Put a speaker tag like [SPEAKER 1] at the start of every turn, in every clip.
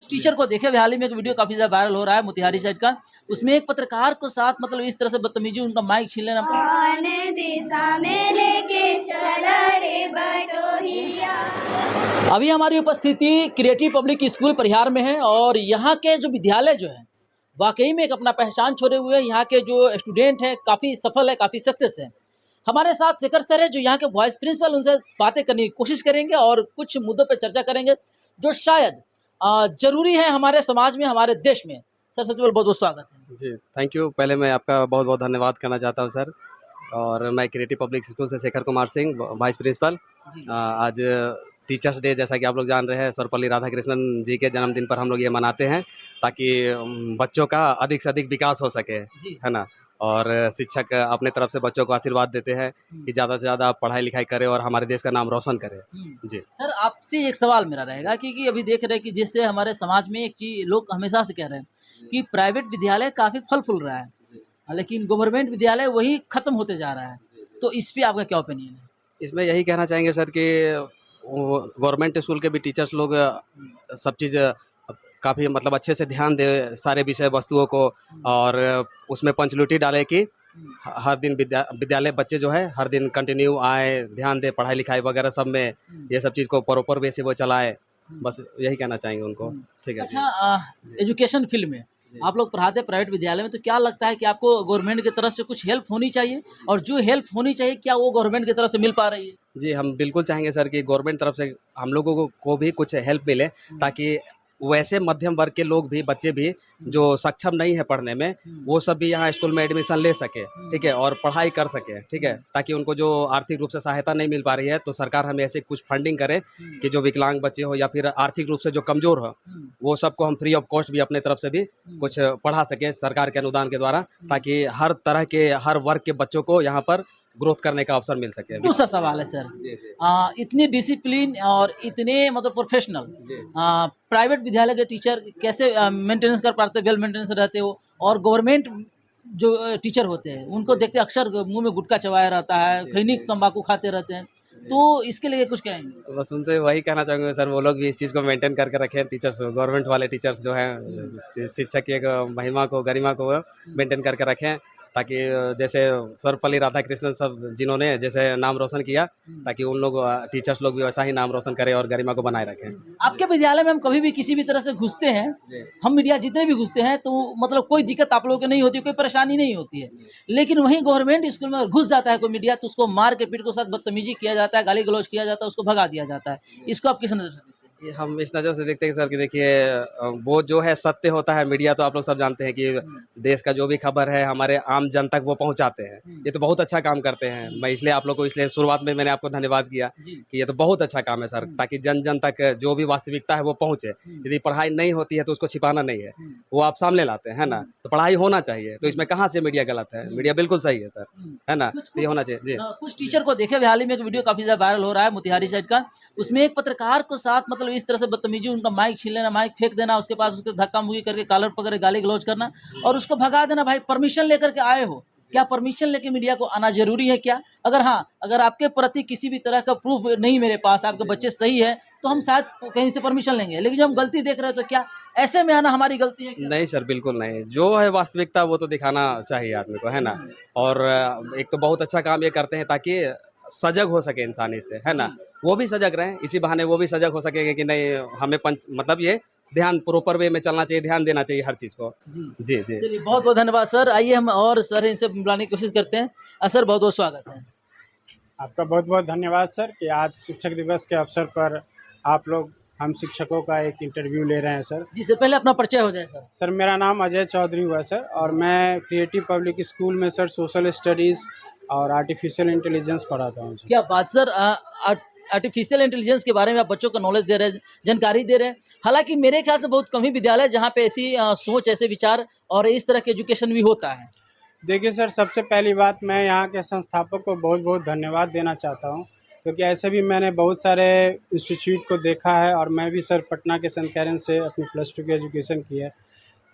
[SPEAKER 1] Teacher को देखे, हाल ही में एक वीडियो काफी ज्यादा वायरल हो रहा है मोतिहारी साइड का, उसमें एक पत्रकार को साथ मतलब इस तरह से बदतमीजी, उनका माइक छीन लेना।
[SPEAKER 2] कौन दिशा में लेके चला रे बटोहिया।
[SPEAKER 1] अभी हमारी उपस्थिति क्रिएटिव पब्लिक स्कूल परिहार में है और यहाँ के जो विद्यालय जो है वाकई में एक अपना पहचान छोड़े हुए हैं। यहाँ के जो स्टूडेंट हैं काफ़ी सफल है, काफ़ी सक्सेस है। हमारे साथ शेखर सर है जो यहाँ के वाइस प्रिंसिपल, उनसे बातें करने की कोशिश करेंगे और कुछ मुद्दों पर चर्चा करेंगे जो शायद जरूरी है हमारे समाज में, हमारे देश में। सर सबसे पहले बहुत बहुत स्वागत है।
[SPEAKER 3] जी, थैंक यू। पहले मैं आपका बहुत बहुत धन्यवाद करना चाहता हूँ सर। और मैं क्रिएटिव पब्लिक स्कूल से शेखर कुमार सिंह, वाइस प्रिंसिपल। आज टीचर्स डे, जैसा कि आप लोग जान रहे हैं, सर्वपल्ली राधाकृष्णन जी के जन्मदिन पर हम लोग ये मनाते हैं ताकि बच्चों का अधिक से अधिक विकास हो सके, है ना। और शिक्षक अपने तरफ से बच्चों को आशीर्वाद देते हैं कि ज़्यादा से ज़्यादा पढ़ाई लिखाई करें और हमारे देश का नाम रोशन करें। जी
[SPEAKER 1] सर, आपसे एक सवाल मेरा रहेगा कि अभी देख रहे हैं कि जिससे हमारे समाज में एक चीज़ लोग हमेशा से कह रहे हैं कि प्राइवेट विद्यालय काफ़ी फल फूल रहा है, लेकिन गवर्नमेंट विद्यालय वही खत्म होते जा रहा है, तो इस पे आपका क्या ओपिनियन है?
[SPEAKER 3] इसमें यही कहना चाहेंगे सर कि गवर्नमेंट स्कूल के भी टीचर्स लोग सब चीज़ काफ़ी मतलब अच्छे से ध्यान दे सारे विषय वस्तुओं को, और उसमें पंचुअलिटी डाले कि हर दिन विद्यालय बच्चे जो है हर दिन कंटिन्यू आए, ध्यान दे पढ़ाई लिखाई वगैरह सब में, ये सब चीज़ को प्रॉपर वे से वो चलाएं। बस यही कहना चाहेंगे उनको। ठीक है।
[SPEAKER 1] अच्छा, एजुकेशन फील्ड में आप लोग पढ़ाते प्राइवेट विद्यालय में, तो क्या लगता है कि आपको गवर्नमेंट की तरफ से कुछ हेल्प होनी चाहिए, और जो हेल्प होनी चाहिए क्या वो गवर्नमेंट की तरफ से मिल पा रही है?
[SPEAKER 3] जी, हम बिल्कुल चाहेंगे सर कि गवर्नमेंट तरफ से हम लोगों को भी कुछ हेल्प मिले, ताकि वैसे मध्यम वर्ग के लोग भी, बच्चे भी जो सक्षम नहीं है पढ़ने में, वो सब भी यहाँ स्कूल में एडमिशन ले सके, ठीक है, और पढ़ाई कर सके, ठीक है, ताकि उनको जो आर्थिक रूप से सहायता नहीं मिल पा रही है, तो सरकार हमें ऐसे कुछ फंडिंग करे कि जो विकलांग बच्चे हो या फिर आर्थिक रूप से जो कमज़ोर हो, वो सबको हम फ्री ऑफ कॉस्ट भी अपने तरफ से भी कुछ पढ़ा सकें सरकार के अनुदान के द्वारा, ताकि हर तरह के, हर वर्ग के बच्चों को यहाँ पर ग्रोथ करने का अवसर मिल सके।
[SPEAKER 1] दूसरा सवाल है सर, इतनी डिसिप्लिन और इतने मतलब प्रोफेशनल प्राइवेट विद्यालय के टीचर कैसे मेंटेनेंस कर पाते, वेल मेंटेनेंस रहते हो, और गवर्नमेंट जो टीचर होते हैं उनको देखते अक्सर मुंह में गुटखा चबाया रहता है, खैनी तंबाकू खाते रहते हैं, तो इसके लिए कुछ कहेंगे?
[SPEAKER 3] बस उनसे वही कहना चाहूँगा सर, वो लोग भी इस चीज़ को मेंटेन करके रखें। टीचर्स, गवर्नमेंट वाले टीचर्स जो हैं, शिक्षक की एक महिमा को, गरिमा को मेंटेन करके रखें, ताकि जैसे सर्वपल्ली राधाकृष्णन सब जिन्होंने जैसे नाम रोशन किया, ताकि उन लोग टीचर्स लोग भी वैसा ही नाम रोशन करें और गरिमा को बनाए रखें।
[SPEAKER 1] आपके विद्यालय में हम कभी भी किसी भी तरह से घुसते हैं, हम मीडिया जितने भी घुसते हैं, तो मतलब कोई दिक्कत आप लोगों को नहीं होती, कोई परेशानी नहीं होती है, लेकिन वहीं गवर्नमेंट स्कूल में घुस जाता है कोई मीडिया, तो उसको मार के पीट को साथ बदतमीजी किया जाता है, गाली गलौज किया जाता है, उसको भगा दिया जाता है। इसको आप किस नजर से देखते हैं?
[SPEAKER 3] ये हम इस नज़र से देखते हैं सर कि देखिए, वो जो है सत्य होता है, मीडिया तो आप लोग सब जानते हैं कि देश का जो भी खबर है हमारे आम जन तक वो पहुंचाते हैं। ये तो बहुत अच्छा काम करते हैं। मैं इसलिए आप लोग को, इसलिए शुरुआत में मैंने आपको धन्यवाद किया कि ये तो बहुत अच्छा काम है सर, ताकि जन जन तक जो भी वास्तविकता है वो पहुँचे। यदि पढ़ाई नहीं होती है तो उसको छिपाना नहीं है, वो आप सामने लाते हैं ना, तो पढ़ाई होना चाहिए। तो इसमें कहाँ से मीडिया गलत है? मीडिया बिल्कुल सही है सर, है ना, तो ये होना चाहिए। जी,
[SPEAKER 1] कुछ टीचर को देखे, हाल ही में एक वीडियो काफी ज्यादा वायरल हो रहा है मोतिहारी साइड का, उसमें एक पत्रकार को साथ मतलब इस तरह से बदतमीजी, उनका माइक छीन लेना, माइक फेंक देना, उसके पास उसके धक्का मुक्की करके कॉलर पकड़ गाली गलौज करना और उसको भगा देना। भाई परमिशन लेकर के आए हो, क्या परमिशन लेके मीडिया को आना जरूरी है क्या? अगर हाँ, अगर आपके प्रति किसी भी तरह का प्रूफ नहीं मेरे पास, आपके बच्चे सही है, तो हम शायद कहीं से परमिशन लेंगे, लेकिन जब हम गलती देख रहे हैं तो क्या ऐसे में आना हमारी गलती है क्या?
[SPEAKER 3] नहीं सर, बिल्कुल नहीं। जो है वास्तविकता वो तो दिखाना चाहिए आदमी को, है ना। और एक तो बहुत अच्छा काम ये करते हैं ताकि सजग हो सके इंसान इससे, है ना, वो भी सजग रहें, इसी बहाने वो भी सजग हो सकेंगे कि नहीं, हमें मतलब ये ध्यान प्रॉपर वे में चलना चाहिए, ध्यान देना चाहिए हर चीज़ को। जी जी जी।
[SPEAKER 1] चलिए बहुत बहुत धन्यवाद सर। आइए हम और सर इनसे बुलाने की कोशिश करते हैं। सर बहुत बहुत स्वागत है।
[SPEAKER 4] आपका बहुत बहुत धन्यवाद सर कि आज शिक्षक दिवस के अवसर पर आप लोग हम शिक्षकों का एक इंटरव्यू ले रहे हैं सर।
[SPEAKER 1] जी सर, पहले अपना परिचय हो जाए सर।
[SPEAKER 4] सर मेरा नाम अजय चौधरी हुआ सर, और मैं क्रिएटिव पब्लिक स्कूल में सर सोशल स्टडीज़ और आर्टिफिशियल इंटेलिजेंस पढ़ाता हूँ।
[SPEAKER 1] क्या बात सर, आर्टिफिशियल इंटेलिजेंस के बारे में आप बच्चों को नॉलेज दे रहे हैं, जानकारी दे रहे हैं। हालांकि मेरे ख्याल से बहुत कम ही विद्यालय जहाँ पे ऐसी सोच, ऐसे विचार और इस तरह के एजुकेशन भी होता है।
[SPEAKER 4] देखिए सर, सबसे पहली बात मैं यहाँ के संस्थापक को बहुत बहुत धन्यवाद देना चाहता हूँ, क्योंकि ऐसे भी मैंने बहुत सारे इंस्टीट्यूट को देखा है, और मैं भी सर पटना के सेंट कैरेंस से अपनी +2 की एजुकेशन की है।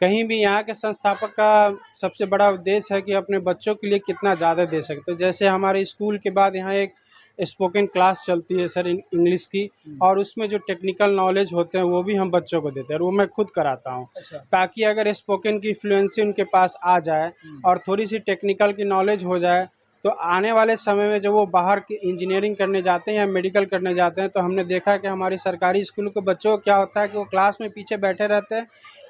[SPEAKER 4] कहीं भी यहाँ के संस्थापक का सबसे बड़ा उद्देश्य है कि अपने बच्चों के लिए कितना ज़्यादा दे सकते। तो जैसे हमारे स्कूल के बाद यहाँ एक स्पोकन क्लास चलती है सर इंग्लिश की, और उसमें जो टेक्निकल नॉलेज होते हैं वो भी हम बच्चों को देते हैं, और वो मैं खुद कराता हूँ,
[SPEAKER 1] अच्छा।
[SPEAKER 4] ताकि अगर स्पोकन की फ्लुएंसी उनके पास आ जाए और थोड़ी सी टेक्निकल की नॉलेज हो जाए, तो आने वाले समय में जब वो बाहर की इंजीनियरिंग करने जाते हैं या मेडिकल करने जाते हैं, तो हमने देखा कि हमारी सरकारी स्कूलों के बच्चों को क्या होता है कि वो क्लास में पीछे बैठे रहते हैं,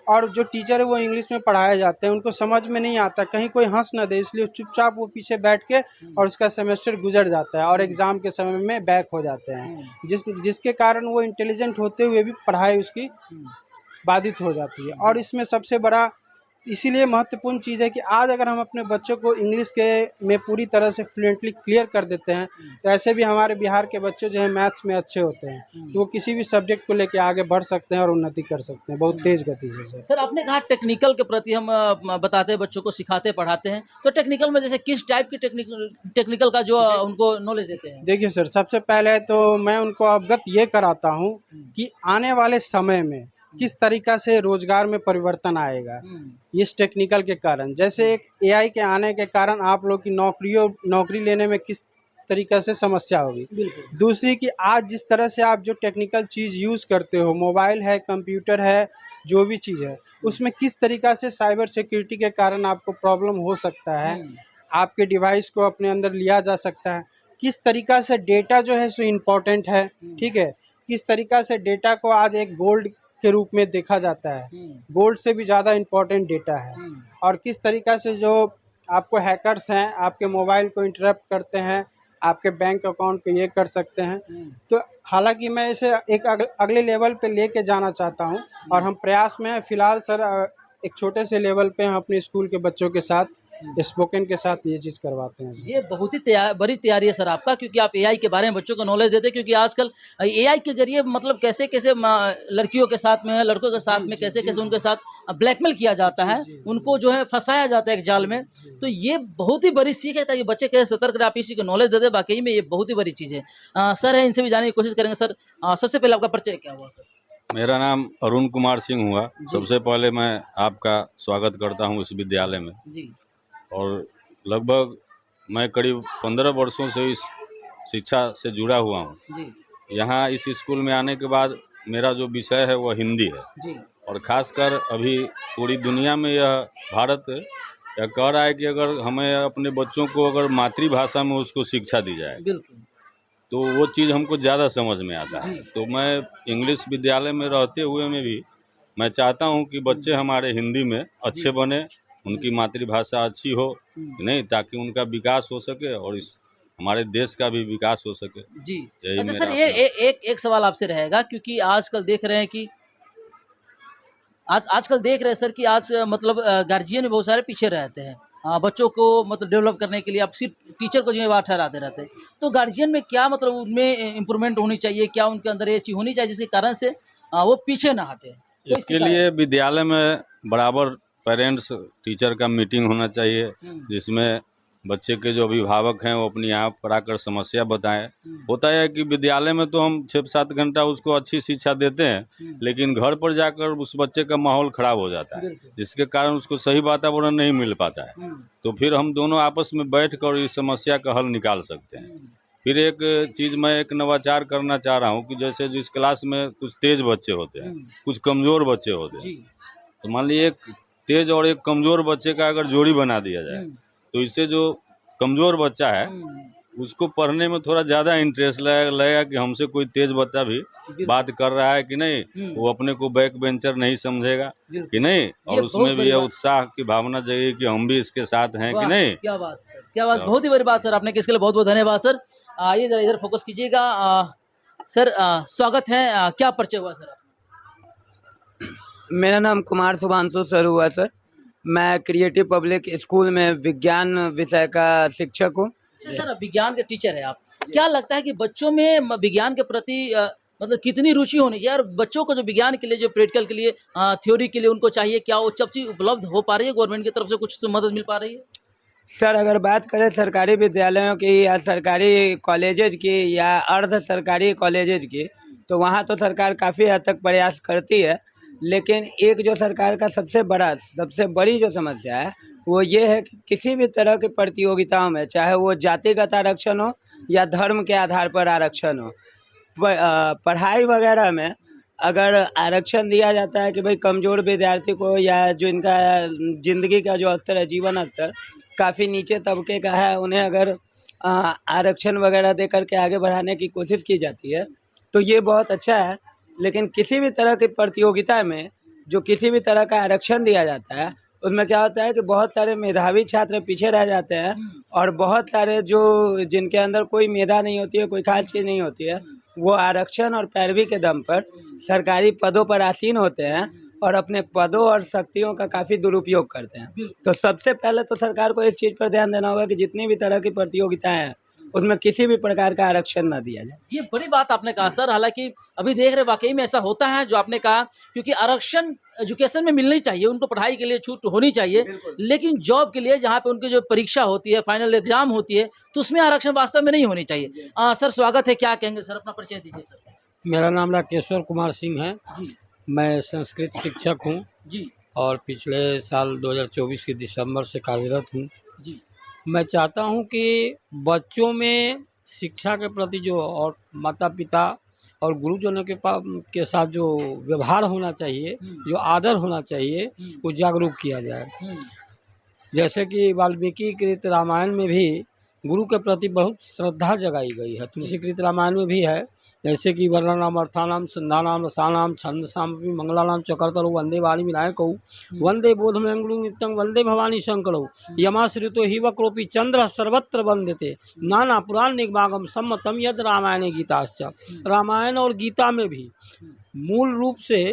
[SPEAKER 4] और जो टीचर है वो इंग्लिश में पढ़ाए जाते हैं, उनको समझ में नहीं आता, कहीं कोई हंस ना दे, इसलिए चुपचाप वो पीछे बैठ के और उसका सेमेस्टर गुजर जाता है और एग्ज़ाम के समय में बैक हो जाते हैं, जिसके कारण वो इंटेलिजेंट होते हुए भी पढ़ाई उसकी बाधित हो जाती है। और इसमें सबसे बड़ा इसीलिए महत्वपूर्ण चीज़ है कि आज अगर हम अपने बच्चों को इंग्लिश के में पूरी तरह से फ्लुएंटली क्लियर कर देते हैं, तो ऐसे भी हमारे बिहार के बच्चे जो हैं मैथ्स में अच्छे होते हैं, तो वो किसी भी सब्जेक्ट को लेके आगे बढ़ सकते हैं और उन्नति कर सकते हैं बहुत तेज़ गति से।
[SPEAKER 1] सर आपने कहा टेक्निकल के प्रति हम बताते हैं, बच्चों को सिखाते पढ़ाते हैं, तो टेक्निकल में जैसे किस टाइप की टेक्निकल का जो उनको नॉलेज देते हैं? देखिए
[SPEAKER 4] सर, सबसे पहले तो मैं उनको अवगत ये कराता हूँ कि आने वाले समय में किस तरीक़ा से रोज़गार में परिवर्तन आएगा इस टेक्निकल के कारण। जैसे एक एआई के आने के कारण आप लोग की नौकरी लेने में किस तरीक़ा से समस्या होगी। दूसरी कि आज जिस तरह से आप जो टेक्निकल चीज़ यूज़ करते हो, मोबाइल है, कंप्यूटर है, जो भी चीज़ है, उसमें किस तरीक़ा से साइबर सिक्योरिटी के कारण आपको प्रॉब्लम हो सकता है, आपके डिवाइस को अपने अंदर लिया जा सकता है, किस तरीक़ा से डेटा जो है सो इम्पोर्टेंट है, ठीक है, किस तरीक़ा से डेटा को आज एक गोल्ड के रूप में देखा जाता है, गोल्ड से भी ज़्यादा इम्पोर्टेंट डेटा है, और किस तरीक़ा से जो आपको हैकर्स हैं आपके मोबाइल को इंटरप्ट करते हैं, आपके बैंक अकाउंट पे ये कर सकते हैं। तो हालांकि मैं इसे एक अगले लेवल पे लेके जाना चाहता हूँ और हम प्रयास में हैं। फ़िलहाल सर एक छोटे से लेवल पे हम अपने स्कूल के बच्चों के साथ स्पोकन के साथ ये चीज़ करवाते हैं।
[SPEAKER 1] ये बहुत ही बड़ी तैयारी है सर आपका, क्योंकि आप एआई के बारे में बच्चों को नॉलेज देते हैं, क्योंकि आजकल एआई के जरिए मतलब कैसे कैसे लड़कियों के साथ में, लड़कों के साथ में कैसे कैसे उनके साथ ब्लैकमेल किया जाता है, उनको जो है फंसाया जाता है एक जाल में। तो ये बहुत ही बड़ी सीख है, ताकि बच्चे कैसे सतर्क रहे, आप इसी को नॉलेज देते। वाकई में ये बहुत ही बड़ी चीज़ है। सर है, इनसे भी जानने की कोशिश करेंगे। सर सबसे पहले आपका परिचय क्या हुआ? सर
[SPEAKER 5] मेरा नाम अरुण कुमार सिंह हुआ। सबसे पहले मैं आपका स्वागत करता हूँ इस विद्यालय में
[SPEAKER 1] जी।
[SPEAKER 5] और लगभग मैं करीब 15 वर्षों से इस शिक्षा से जुड़ा हुआ हूँ
[SPEAKER 1] जी।
[SPEAKER 5] यहाँ इस स्कूल में आने के बाद मेरा जो विषय है वह हिंदी है
[SPEAKER 1] जी। और
[SPEAKER 5] ख़ासकर अभी पूरी दुनिया में यह भारत यह कह रहा है कि अगर हमें अपने बच्चों को अगर मातृभाषा में उसको शिक्षा दी जाए,
[SPEAKER 1] बिल्कुल,
[SPEAKER 5] तो वो चीज़ हमको ज़्यादा समझ में आता है।
[SPEAKER 1] जी।
[SPEAKER 5] तो मैं इंग्लिश विद्यालय में रहते हुए में भी मैं चाहता हूँ कि बच्चे हमारे हिंदी में अच्छे बने, उनकी मातृभाषा अच्छी हो, नहीं, ताकि उनका विकास हो सके और इस हमारे देश का भी विकास हो सके।
[SPEAKER 1] जी।
[SPEAKER 5] यही
[SPEAKER 1] अच्छा
[SPEAKER 5] मेरा
[SPEAKER 1] सर, ये एक सवाल आपसे रहेगा, क्योंकि आजकल देख रहे हैं कि आजकल देख रहे हैं सर कि आज मतलब गार्जियन भी बहुत सारे पीछे रहते हैं बच्चों को मतलब डेवलप करने के लिए। आप सिर्फ टीचर को जिम्मेवार ठहराते रहते हैं, तो गार्जियन में क्या मतलब उनमें इम्प्रूवमेंट होनी चाहिए, क्या उनके अंदर ये चीज़ होनी चाहिए जिसके कारण से वो पीछे ना हटे?
[SPEAKER 5] इसके लिए विद्यालय में बराबर पेरेंट्स टीचर का मीटिंग होना चाहिए, जिसमें बच्चे के जो अभिभावक हैं वो अपनी यहाँ पर आकर समस्या बताएं। होता है कि विद्यालय में तो हम 6-7 घंटा उसको अच्छी शिक्षा देते हैं, लेकिन घर पर जाकर उस बच्चे का माहौल ख़राब हो जाता है, जिसके कारण उसको सही वातावरण नहीं मिल पाता है। तो फिर हम दोनों आपस में बैठकर इस समस्या का हल निकाल सकते हैं। फिर एक चीज़ मैं एक नवाचार करना चाह रहा हूँ कि जैसे जिस क्लास में कुछ तेज़ बच्चे होते हैं, कुछ कमज़ोर बच्चे होते हैं, तो मान लीजिए एक तेज़ और एक कमज़ोर बच्चे का अगर जोड़ी बना दिया जाए, तो इससे जो कमज़ोर बच्चा है उसको पढ़ने में थोड़ा ज़्यादा इंटरेस्ट लगेगा कि हमसे कोई तेज़ बच्चा भी बात कर रहा है कि नहीं, वो अपने को बैक बेंचर नहीं समझेगा कि नहीं, और उसमें भी यह उत्साह की भावना जगेगी कि हम भी इसके साथ हैं कि नहीं।
[SPEAKER 1] क्या बात सर, क्या बात, बहुत ही बड़ी बात सर आपने, किसके लिए बहुत बहुत धन्यवाद सर। आइए जरा इधर फोकस कीजिएगा। सर स्वागत है, क्या परिचय हुआ सर?
[SPEAKER 6] मेरा नाम कुमार शुभांशु सर हुआ सर। मैं क्रिएटिव पब्लिक स्कूल में विज्ञान विषय का शिक्षक हूँ।
[SPEAKER 1] सर विज्ञान के टीचर है आप, क्या लगता है कि बच्चों में विज्ञान के प्रति मतलब कितनी रुचि होनी चाहिए, और बच्चों को जो विज्ञान के लिए, जो प्रैक्टिकल के लिए, थ्योरी के लिए उनको चाहिए, क्या वो सब चीज़ उपलब्ध हो पा रही है? गवर्नमेंट की तरफ से कुछ तो मदद मिल पा रही है?
[SPEAKER 6] सर अगर बात करें सरकारी विद्यालयों की या सरकारी कॉलेजेज की या अर्ध सरकारी कॉलेजेज की, तो वहाँ तो सरकार काफ़ी हद तक प्रयास करती है, लेकिन एक जो सरकार का सबसे बड़ी जो समस्या है वो ये है कि किसी भी तरह की प्रतियोगिताओं में, चाहे वो जातिगत आरक्षण हो या धर्म के आधार पर आरक्षण हो, पढ़ाई वगैरह में अगर आरक्षण दिया जाता है कि भाई कमज़ोर विद्यार्थी को या जो इनका ज़िंदगी का जो स्तर है, जीवन स्तर काफ़ी नीचे तबके का है, उन्हें अगर आरक्षण वगैरह दे करके आगे बढ़ाने की कोशिश की जाती है तो ये बहुत अच्छा है। लेकिन किसी भी तरह की प्रतियोगिता में जो किसी भी तरह का आरक्षण दिया जाता है, उसमें क्या होता है कि बहुत सारे मेधावी छात्र पीछे रह जाते हैं और बहुत सारे जो जिनके अंदर कोई मेधा नहीं होती है, कोई खास चीज़ नहीं होती है, वो आरक्षण और पैरवी के दम पर सरकारी पदों पर आसीन होते हैं और अपने पदों और शक्तियों का काफ़ी दुरुपयोग करते हैं। तो सबसे पहले तो सरकार को इस चीज़ पर ध्यान देना होगा कि जितनी भी तरह की प्रतियोगिताएं हैं उसमें किसी भी प्रकार का आरक्षण ना दिया जाए।
[SPEAKER 1] ये बड़ी बात आपने कहा सर। हालांकि अभी देख रहे वाकई में ऐसा होता है जो आपने कहा, क्योंकि आरक्षण एजुकेशन में मिलनी चाहिए, उनको पढ़ाई के लिए छूट होनी चाहिए, लेकिन जॉब के लिए जहाँ पे उनकी जो परीक्षा होती है, फाइनल एग्जाम होती है, तो उसमें आरक्षण वास्तव में नहीं होनी चाहिए। सर स्वागत है, क्या कहेंगे सर, अपना परिचय दीजिए सर।
[SPEAKER 7] मेरा नाम राकेश्वर कुमार सिंह है
[SPEAKER 1] जी
[SPEAKER 7] मैं संस्कृत शिक्षक हूँ
[SPEAKER 1] जी
[SPEAKER 7] और पिछले साल 2024 के दिसंबर से कार्यरत हूँ।
[SPEAKER 1] जी
[SPEAKER 7] मैं चाहता हूँ कि बच्चों में शिक्षा के प्रति जो और माता पिता और गुरुजनों के साथ जो व्यवहार होना चाहिए, जो आदर होना चाहिए, वो जागरूक किया जाए। जैसे कि वाल्मीकि कृत रामायण में भी गुरु के प्रति बहुत श्रद्धा जगाई गई है, तुलसी कृत रामायण में भी है। जैसे कि वर्णनाम अर्थानाम संधानाम रसानाम छंदसाम मंगलानाम चकर्तरो वंदे वाणी विनायकौ वंदे बोधमंगलु नित्यं वंदे भवानी शंकरौ यमाश्रितो हि वक्रोपि चंद्र सर्वत्र वंदते नाना पुराण निगमागम सम्मतम यद रामायणे गीताश्च। रामायण और गीता में भी मूल रूप से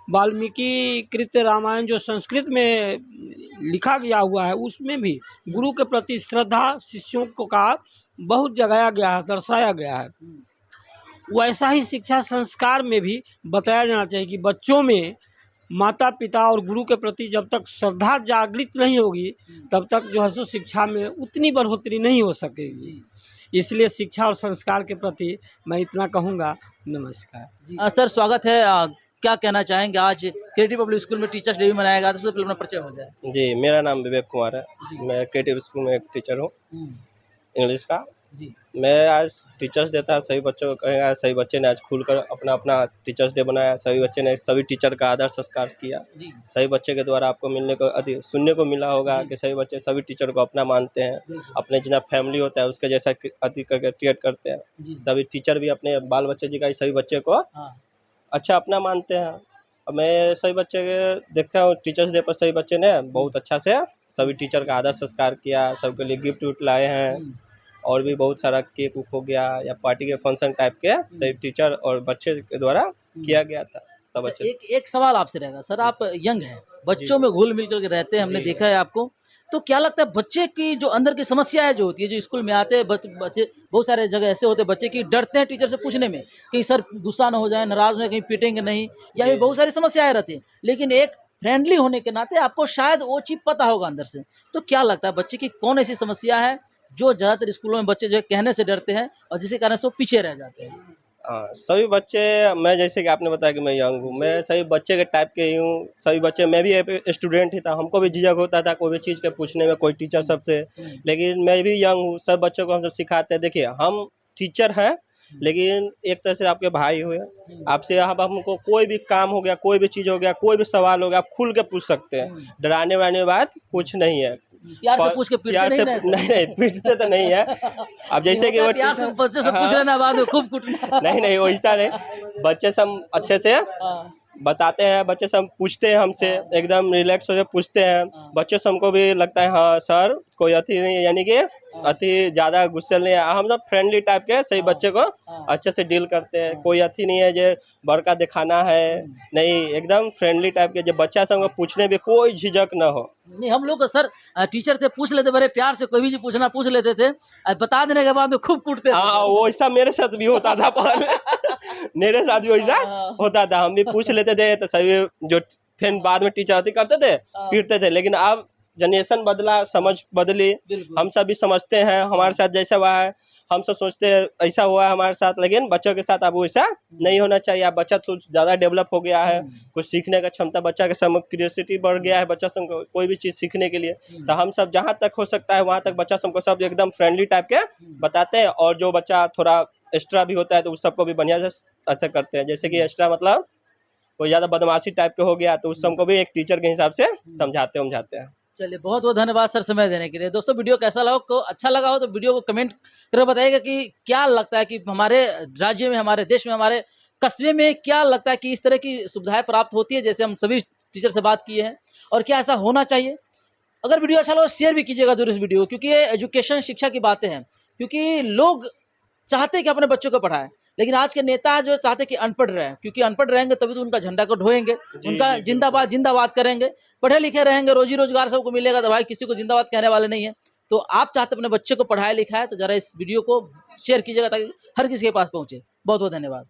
[SPEAKER 7] वाल्मीकि कृत रामायण जो संस्कृत में लिखा गया हुआ है, उसमें भी गुरु के प्रति श्रद्धा शिष्यों को का बहुत जगाया गया है, दर्शाया गया है। वैसा ही शिक्षा संस्कार में भी बताया जाना चाहिए कि बच्चों में माता पिता और गुरु के प्रति जब तक श्रद्धा जागृत नहीं होगी तब तक जो है सो शिक्षा में उतनी बढ़ोतरी नहीं हो सकेगी। इसलिए शिक्षा और संस्कार के प्रति मैं इतना कहूँगा। नमस्कार।
[SPEAKER 1] सर स्वागत है। क्या कहना चाहेंगे, आज क्रिएटिव पब्लिक स्कूल में टीचर्स डे भी मनाया गया, तो उससे पहले अपना परिचय हो जाए।
[SPEAKER 8] जी, मेरा नाम विवेक कुमार है, मैं क्रिएटिव स्कूल में एक टीचर हूँ इंग्लिश का।
[SPEAKER 1] जी
[SPEAKER 8] मैं आज टीचर्स डे था, सभी बच्चों को कहेंगे, सभी बच्चे ने आज खुलकर अपना अपना टीचर्स डे बनाया, सभी बच्चे ने सभी टीचर का आदर संस्कार किया।
[SPEAKER 1] जी
[SPEAKER 8] सभी बच्चे के द्वारा आपको सुनने को मिला होगा कि सभी बच्चे सभी टीचर को अपना मानते हैं, अपने जितना फैमिली होता है उसके जैसा अति करके ट्रीट करते हैं।
[SPEAKER 1] जी
[SPEAKER 8] सभी टीचर भी अपने बाल बच्चे जी का सभी बच्चे को
[SPEAKER 1] हाँ
[SPEAKER 8] अच्छा अपना मानते हैं। अब मैं सभी बच्चे के देखता हूँ टीचर्स डे पर सभी बच्चे ने बहुत अच्छा से सभी टीचर का आदर संस्कार किया, सबके लिए गिफ्ट विफ्ट लाए हैं और भी बहुत सारा केक उक हो गया या पार्टी के फंक्शन टाइप के सभी टीचर और बच्चे के द्वारा किया गया था। सब बच्चे
[SPEAKER 1] एक सवाल आपसे रहेगा सर, आप यंग हैं, बच्चों में घुल मिल करके रहते हैं, हमने देखा है आपको, तो क्या लगता है बच्चे की जो अंदर की समस्याएं जो होती है, जो स्कूल में आते हैं बच्चे बहुत सारे जगह ऐसे होते हैं बच्चे की डरते हैं टीचर से पूछने में, कहीं सर गुस्सा ना हो जाए, नाराज हो जाए, कहीं पीटेंगे नहीं, या फिर बहुत सारी समस्याएं रहती हैं। लेकिन एक फ्रेंडली होने के नाते आपको शायद वो चीज पता होगा अंदर से, तो क्या लगता है बच्चे की कौन ऐसी समस्या है जो ज़्यादातर स्कूलों में बच्चे जो कहने से डरते हैं और जिसके कारण से वो पीछे रह जाते हैं?
[SPEAKER 8] हाँ, सभी बच्चे, मैं जैसे कि आपने बताया कि मैं यंग हूँ, मैं सभी बच्चे के टाइप के ही हूँ। सभी बच्चे, मैं भी एक स्टूडेंट ही था, हमको भी झिझक होता था कोई भी चीज़ के पूछने में कोई टीचर सबसे, लेकिन मैं भी यंग हूँ। सब बच्चों को हम सब सिखाते हैं। देखिए, हम टीचर हैं लेकिन एक तरह से आपके भाई हुए, आपसे अब हमको कोई भी काम हो गया, कोई भी चीज़ हो गया, कोई भी सवाल हो गया, आप खुल के पूछ सकते हैं। डराने वाने बात कुछ नहीं है।
[SPEAKER 1] प्यार से पूछ के पीटते नहीं ना?
[SPEAKER 8] नहीं, पीटते तो नहीं है। अब जैसे कि वो
[SPEAKER 1] प्यार से बच्चे से पूछ लेना, बाद में खूब कुटना।
[SPEAKER 8] नहीं वैसा नहीं, बच्चे से हम अच्छे से बताते हैं, बच्चे से हम पूछते हैं, हमसे एकदम रिलैक्स होकर पूछते हैं। बच्चे से हमको भी लगता है हाँ सर कोई अति नहीं, यानी कि अति ज़्यादा गुस्से नहीं है, हम सब फ्रेंडली टाइप के सही बच्चे को अच्छे से डील करते हैं। कोई अति नहीं है जो बड़का दिखाना है, नहीं, एकदम फ्रेंडली टाइप के, जो बच्चा से हमको पूछने में कोई झिझक ना हो।
[SPEAKER 1] नहीं, हम लोग सर टीचर से पूछ लेते, बड़े प्यार से कोई भी चीज पूछना पूछ लेते थे, बता देने के बाद खूब कूटते थे।
[SPEAKER 8] हाँ, वैसा मेरे साथ भी होता था पहले मेरे साथ भी वैसा होता था, हम भी पूछ लेते थे तो सभी जो फिर बाद में टीचर अति करते थे, पीटते थे। लेकिन अब जनरेशन बदला, समझ बदली,
[SPEAKER 1] बिल्कुल।
[SPEAKER 8] हम सब भी समझते हैं हमारे साथ जैसा हुआ है, हम सब सोचते हैं ऐसा हुआ है हमारे साथ, लेकिन बच्चों के साथ अब वैसा नहीं होना चाहिए। अब बच्चा तो ज़्यादा डेवलप हो गया है, कुछ सीखने का क्षमता बच्चा के सब क्यूरियोसिटी बढ़ गया है, बच्चा सब को कोई भी चीज़ सीखने के लिए। तो हम सब जहाँ तक हो सकता है वहाँ तक बच्चा सबको सब एकदम फ्रेंडली टाइप के बताते हैं, और जो बच्चा थोड़ा एक्स्ट्रा भी होता है तो उस सबको भी बढ़िया से अच्छा करते हैं। जैसे कि एक्स्ट्रा मतलब कोई ज़्यादा बदमाशी टाइप के हो गया तो उस सबको भी एक टीचर के हिसाब से समझाते हैं।
[SPEAKER 1] चलिए, बहुत बहुत धन्यवाद सर समय देने के लिए। दोस्तों, वीडियो कैसा लगा, को अच्छा लगा हो तो वीडियो को कमेंट करके बताइएगा कि क्या लगता है कि हमारे राज्य में, हमारे देश में, हमारे कस्बे में क्या लगता है कि इस तरह की सुविधाएं प्राप्त होती है जैसे हम सभी टीचर से बात किए हैं, और क्या ऐसा होना चाहिए। अगर वीडियो अच्छा लगा शेयर भी कीजिएगा जरूर इस वीडियो को, क्योंकि ये एजुकेशन शिक्षा की बातें हैं। क्योंकि लोग चाहते हैं कि अपने बच्चों को पढ़ाएं, लेकिन आज के नेता जो चाहते हैं कि अनपढ़ रहें, क्योंकि अनपढ़ रहेंगे तभी तो उनका झंडा को ढोएंगे, उनका जिंदाबाद जिंदाबाद करेंगे। पढ़े लिखे रहेंगे, रोजी रोजगार सबको मिलेगा, तो भाई किसी को जिंदाबाद कहने वाले नहीं है। तो आप चाहते अपने बच्चे को पढ़ाया लिखाया, तो जरा इस वीडियो को शेयर कीजिएगा ताकि हर किसी के पास पहुंचे। बहुत बहुत धन्यवाद।